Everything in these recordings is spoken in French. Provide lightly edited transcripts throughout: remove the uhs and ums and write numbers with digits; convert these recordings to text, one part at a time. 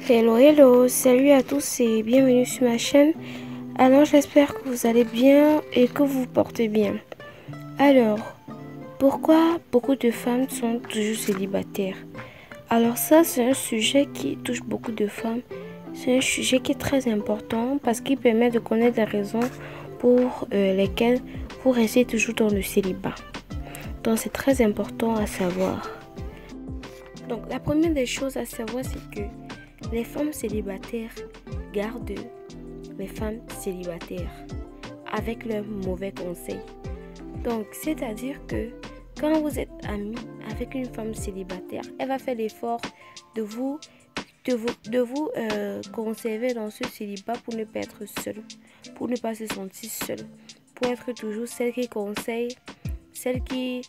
Hello, salut à tous et bienvenue sur ma chaîne. Alors j'espère que vous allez bien et que vous vous portez bien. Alors, pourquoi beaucoup de femmes sont toujours célibataires? Alors ça, c'est un sujet qui touche beaucoup de femmes. C'est un sujet qui est très important parce qu'il permet de connaître les raisons pour lesquelles vous restez toujours dans le célibat. Donc c'est très important à savoir. Donc la première des choses à savoir, c'est que les femmes célibataires gardent les femmes célibataires avec leurs mauvais conseils. Donc, c'est-à-dire que quand vous êtes ami avec une femme célibataire, elle va faire l'effort de vous conserver dans ce célibat pour ne pas être seule, pour ne pas se sentir seule, pour être toujours celle qui conseille, celle qui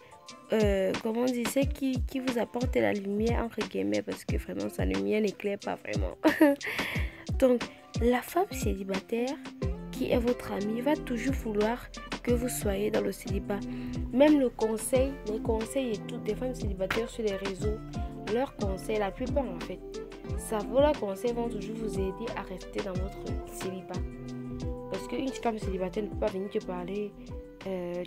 celle qui vous apporte la lumière entre guillemets, parce que vraiment sa lumière n'éclaire pas vraiment. Donc la femme célibataire qui est votre amie va toujours vouloir que vous soyez dans le célibat. Même les conseils et toutes des femmes célibataires sur les réseaux, leurs conseils, la plupart en fait, leurs conseils vont toujours vous aider à rester dans votre célibat. Parce qu'une femme célibataire ne peut pas venir te parler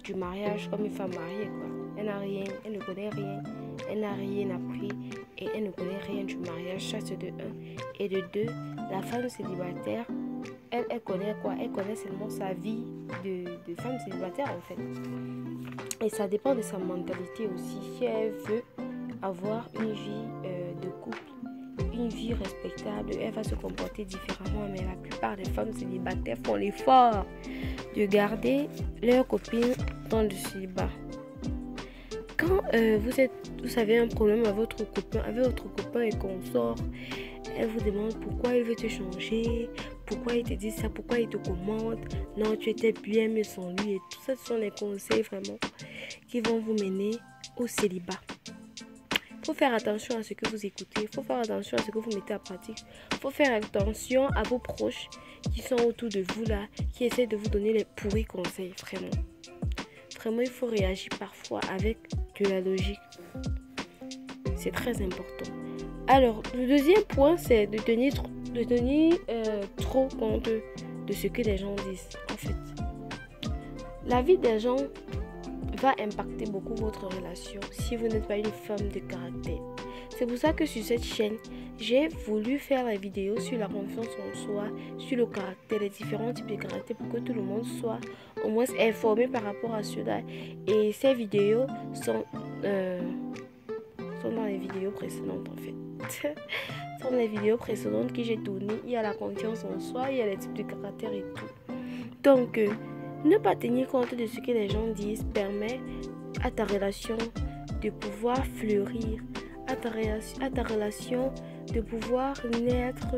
du mariage comme une femme mariée, quoi. Elle n'a rien, elle ne connaît rien, elle n'a rien appris et elle ne connaît rien du mariage. Ça c'est de 1. Et de 2, la femme célibataire, elle connaît quoi? Elle connaît seulement sa vie de femme célibataire en fait. Et ça dépend de sa mentalité aussi. Si elle veut avoir une vie de couple, une vie respectable, elle va se comporter différemment. Mais la plupart des femmes célibataires font l'effort de garder leurs copines dans le célibat. Quand vous avez un problème avec votre copain et qu'on sort, elle vous demande pourquoi il veut te changer, pourquoi il te dit ça, pourquoi il te commande, non tu étais bien mais sans lui, et tout ça, ce sont des conseils vraiment qui vont vous mener au célibat. Il faut faire attention à ce que vous écoutez, il faut faire attention à ce que vous mettez en pratique, il faut faire attention à vos proches qui sont autour de vous là, qui essaient de vous donner les pourris conseils, vraiment. Vraiment, il faut réagir parfois avec de la logique. C'est très important. Alors, le deuxième point, c'est de tenir trop compte de ce que les gens disent. En fait, la vie des gens va impacter beaucoup votre relation si vous n'êtes pas une femme de caractère. C'est pour ça que sur cette chaîne, j'ai voulu faire la vidéo sur la confiance en soi, sur le caractère, les différents types de caractère pour que tout le monde soit au moins informé par rapport à cela. Et ces vidéos sont dans les vidéos précédentes en fait. Sont les vidéos précédentes que j'ai tournées. Il y a la confiance en soi, il y a les types de caractère et tout. Donc, ne pas tenir compte de ce que les gens disent permet à ta relation de pouvoir fleurir, à ta relation de pouvoir naître,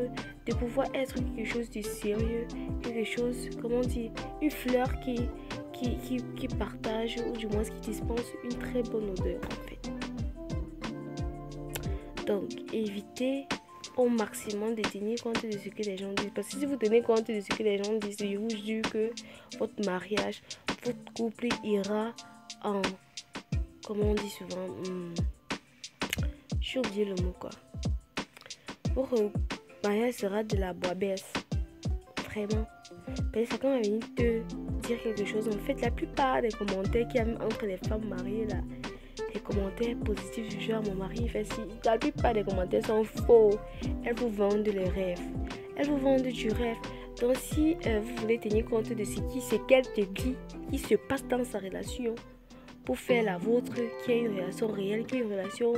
de pouvoir être quelque chose de sérieux, quelque chose, comment dire, une fleur qui partage ou du moins qui dispense une très bonne odeur en fait. Donc, évitez au maximum de tenir compte de ce que les gens disent. Parce que si vous tenez compte de ce que les gens disent, je vous jure que votre mariage, votre couple ira en... Comment on dit souvent j'ai oublié le mot quoi. Votre mariage sera de la bois-baisse. Vraiment. Parce que quand on va venir te dire quelque chose, en fait, la plupart des commentaires qu'il y a entre les femmes mariées là, les commentaires positifs du genre mon mari fait ci, la plupart des commentaires sont faux. Elles vous vendent les rêves. Elles vous vendent du rêve. Donc si vous voulez tenir compte de ce qu'elle te dit, qui se passe dans sa relation, pour faire la vôtre, qui est une relation réelle, qui est une relation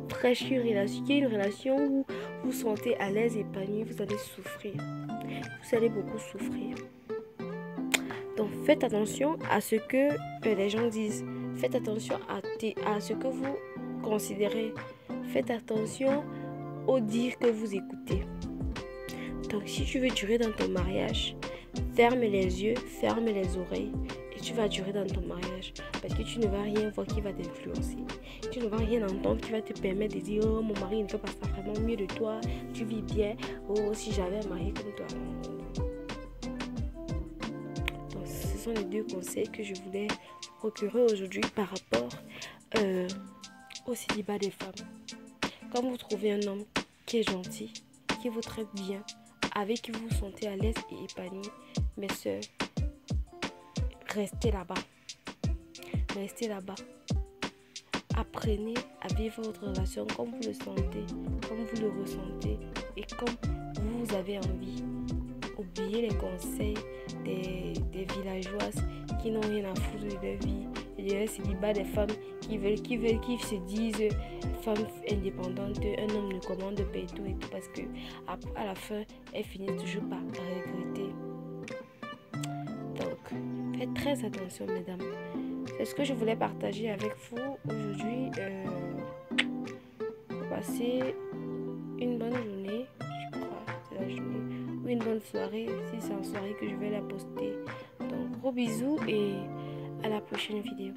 fraîche, qui est une relation où vous vous sentez à l'aise, épanoui, vous allez souffrir. Vous allez beaucoup souffrir. Donc faites attention à ce que les gens disent. Faites attention à ce que vous considérez. Faites attention aux dires que vous écoutez. Donc si tu veux durer dans ton mariage, ferme les yeux, ferme les oreilles et tu vas durer dans ton mariage. Parce que tu ne vas rien voir qui va t'influencer. Tu ne vas rien entendre qui va te permettre de dire « Oh, mon mari ne fait pas ça vraiment mieux de toi. Tu vis bien. Oh, si j'avais un mari comme toi. » Donc ce sont les deux conseils que je voulais procurer aujourd'hui par rapport au célibat des femmes. Quand vous trouvez un homme qui est gentil, qui qui vous traite bien, avec qui vous vous sentez à l'aise et épanoui, mes soeurs, restez là-bas. Restez là-bas. Apprenez à vivre votre relation comme vous le sentez, comme vous le ressentez et comme vous avez envie. Oubliez les conseils des villageoises qui n'ont rien à foutre de leur vie. Il y a célibat des femmes qui se disent femmes indépendantes, un homme ne commande pas et tout parce que à la fin, elles finissent toujours par regretter. Donc, faites très attention, mesdames. C'est ce que je voulais partager avec vous aujourd'hui. Passez une bonne journée, je crois, c'est la journée, ou une bonne soirée, si c'est en soirée que je vais la poster. Donc, gros bisous et à la prochaine vidéo.